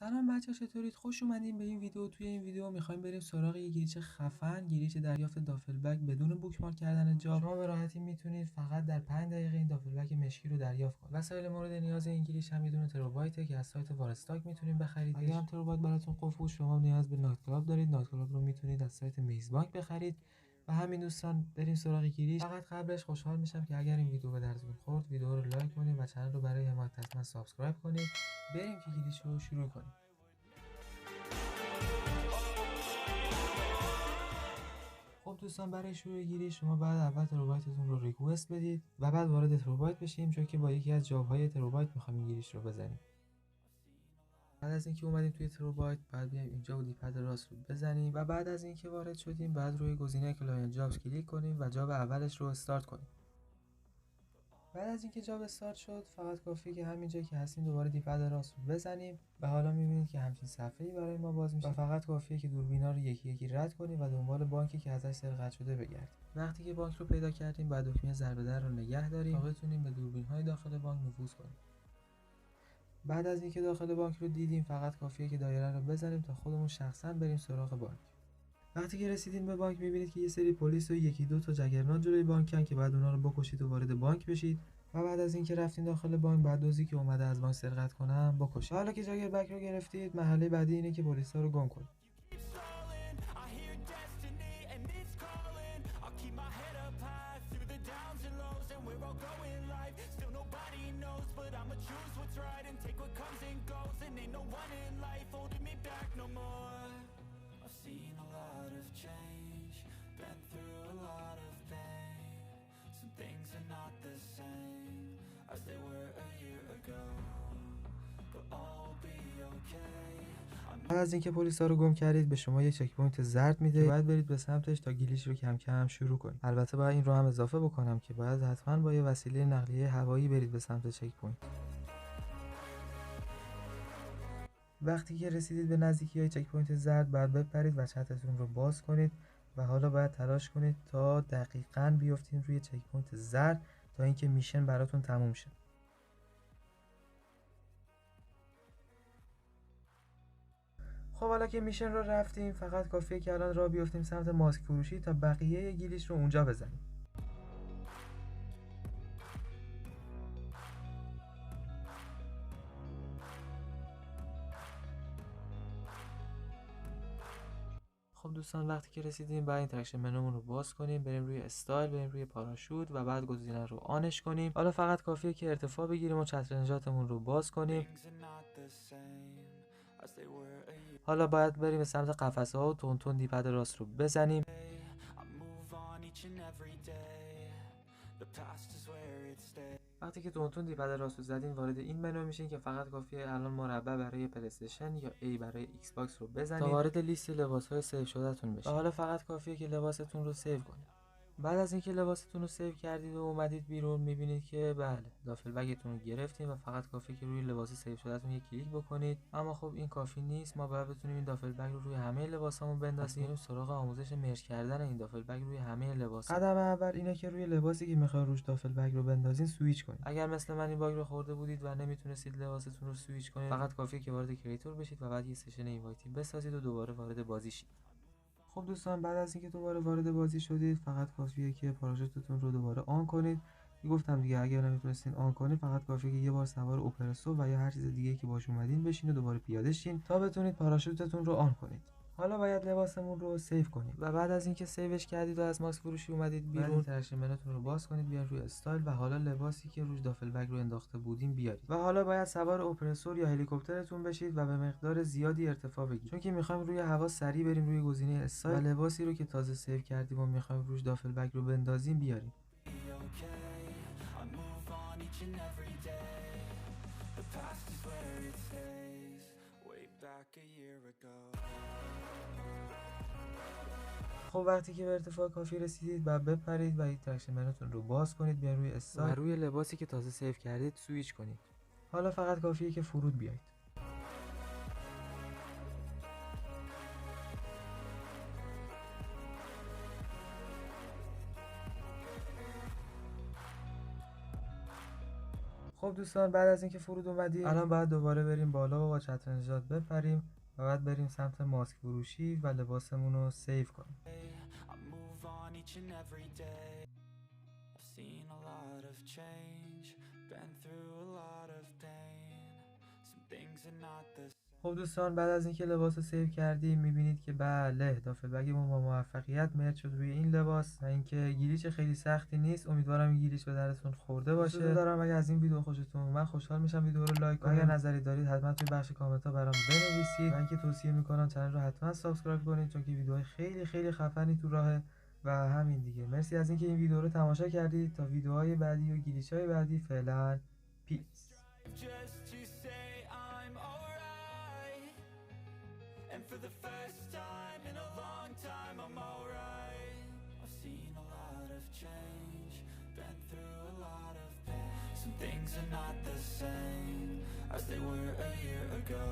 سلام بچه‌ها، چطورید؟ خوش اومدین به این ویدیو. توی این ویدیو می‌خوایم بریم سراغ یه گیریچ خفن، گیریچ دریافت دافل بگ بدون بوکمارک کردن جاب. شما به راحتی میتونید فقط در 5 دقیقه این دافل بگ مشکی رو دریافت کنید. وسایل مورد نیاز این گیریچ هم یه دونه تروبایت که از سایت وارستاک میتونید بخرید. اگه هم تروبایت براتون قفل بود، شما نیاز به نایت کلاب دارید. نایت کلاب رو میتونید از سایت میزبانک بخرید. و همین دوستان، بریم سراغ گیریچ. فقط قبلش خوشحال میشم که اگر این ویدیو به دردتون خورد، ویدیو رو لایک کنید و کانال رو برای حمایت از من سابسکرایب کنید. بریم که گیریچ رو شروع کنیم. خب دوستان، برای شروع گیری شما بعد اول تروبایتتون رو ریکوست بدید و بعد وارد تروبایت بشیم، چون که با یکی از جاب‌های تروبایت می‌خوایم گیریش رو بزنیم. بعد از اینکه اومدیم توی تروبایت، بعد بیایم اینجا و دیپد راست رو بزنیم و بعد از اینکه وارد شدیم، بعد روی گزینه کلاینت جابز کلیک کنیم و جاب اولش رو استارت کنیم. بعد از اینکه جاب استارت شد، فقط کافیه که همینجا که هستیم دوباره دیپد راست رو بزنیم و حالا می‌بینید که همچین صفحه‌ای برای ما باز میشه و فقط کافیه که دوربینا رو یکی یکی رد کنیم و دنبال بانکی که ازش سرقت شده بگردیم. وقتی که بانک رو پیدا کردیم، بعد دکمه ضربه در رو نگه داریم تا بتونیم به دوربین‌های داخل بانک نفوذ کنیم. بعد از اینکه داخل بانک رو دیدیم، فقط کافیه که دایره رو بزنیم تا خودمون شخصا بریم سراغ بانک. وقتی که رسیدین به بانک، می‌بینید که یه سری پلیس و یکی دو تا جگرنات جلوی بانکن که بعد اونها رو بکشید و وارد بانک بشید. و بعد از اینکه رفتین داخل بانک، بعد دزدی که اومده از بانک سرقت کنه هم بکشید. حالا که جاگر بک رو گرفتید، مرحله بعدی اینه که پلیسا رو گم کنید. I've seen a lot of change, been through a lot of pain. Some things are not the same as they were a year ago, but all will be okay. بعد از اینکه پلیسا رو گم کردید، به شما یه چک پوینت زرد میده. باید برید به سمتش تا گلیچ رو کم کم شروع کنید. البته باید این رو هم اضافه بکنم که باید حتما با یه وسیله نقلیه هوایی برید به سمت چک پوینت. وقتی که رسیدید به نزدیکی‌های چک پوینت زرد، بعد بپرید و چترتون رو باز کنید و حالا باید تلاش کنید تا دقیقاً بیفتین روی چک پوینت زرد تا اینکه میشن براتون تموم شه. خب حالا که میشن رو رفتیم، فقط کافیه که الان راه بیفتیم سمت ماسک فروشی تا بقیه گلیچ رو اونجا بزنیم. خب دوستان، وقتی که رسیدیم، بعد اینتراکشن منومون رو باز کنیم، بریم روی استایل، بریم روی پاراشوت و بعد گزینه رو آنش کنیم. حالا فقط کافیه که ارتفاع بگیریم و چتر نجاتمون رو باز کنیم. حالا باید بریم به سمت قفسه ها و تون تون دیپد راست رو بزنیم. وقتی که تون دیپد راست رو زدین، وارد این منو میشین که فقط کافیه الان مربع برای پلی استیشن یا A برای ایکس باکس رو بزنید تا وارد لیست لباس‌های سیو شده‌تون بشید. و حالا فقط کافیه که لباستون رو سیو کنید. بعد از اینکه لباستون رو سیو کردید و اومدید بیرون، میبینید که بله، دافل بگتون رو گرفتیم و فقط کافیه که روی لباس سیو شده‌تون یک کلیک بکنید. اما خب این کافی نیست، ما باید بتونیم این دافل بگ رو روی همه لباسامون بندازیم. بریم سراغ آموزش مرج کردن این دافل بگ روی همه لباسا. قدم اول اینه که روی لباسی که میخواین روش دافل بگ رو بندازین سوئیچ کنید. اگر مثل من این باگ رو خورده بودید و نمیتونستید لباستون رو سوئیچ کنید، فقط کافیه که وارد کریتور بشید و بعد یه سشن اینوایتی بسازید و دوباره وارد بازی شید. خب دوستان، بعد از اینکه دوباره وارد بازی شدید، فقط کافیه که پاراشوتتون رو دوباره آن کنید. گفتم دیگه، اگر نمیتونستین آن کنید، فقط کافیه که یه بار سوار اوپرسو و یا هر چیز دیگه که باش اومدین بشین و دوباره پیاده شین تا بتونید پاراشوتتون رو آن کنید. حالا باید لباسمون رو سیو کنیم و بعد از اینکه سیوش کردید و از ماسک فروشی اومدید بیرون، اینتراکشن منوتون رو باز کنید، بیاین روی استایل و حالا لباسی که روش دافل بگ رو انداخته بودین بیارید و حالا باید سوار اپرسور یا هلیکوپترتون بشید و به مقدار زیادی ارتفاع بگیرید، چون که میخوایم روی هوا سریع بریم روی گزینه استایل و لباسی رو که تازه سیو کردیم و میخوایم روش دافل بگ رو بندازیم بیاریم. خب وقتی که به ارتفاع کافی رسیدید، بعد بپرید و اینتراکشن منوتون رو باز کنید، بیاین روی استایل و روی لباسی که تازه سیو کردید سوئیچ کنید. حالا فقط کافیه که فرود بیایید. خب دوستان، بعد از اینکه فرود اومدیم الان باید دوباره بریم بالا و با چتر نجات بپریم و بعد بریم سمت ماسک فروشی و لباسمون رو سیو کنیم. خب دوستان، بعد از اینکه لباس رو سیو کردیم میبینید که بله دافل بگمون با موفقیت مرج شد روی این لباس و اینکه گیریش خیلی سختی نیست. امیدوارم این گیریش به درتون خورده باشه. دارم اگه از این ویدیو خوشتون اومد خوشحال میشم ویدیو رو لایک کنید. اگه نظری دارید حتما توی بخش کامنت ها برام بنویسید. من که توصیه میکنم کانال رو حتما سابسکرایب کنید چون که ویدیوهای خیلی خیلی خفنی تو راهه. و همین دیگه، مرسی از اینکه این ویدیو رو تماشا کردید. تا ویدیوهای بعدی و گلیچ‌های بعدی، فعلا پیس. And for the first time in a long time I'm alright. I've seen a lot of change, been through a lot of pain. Some things are not the same as they were a year ago.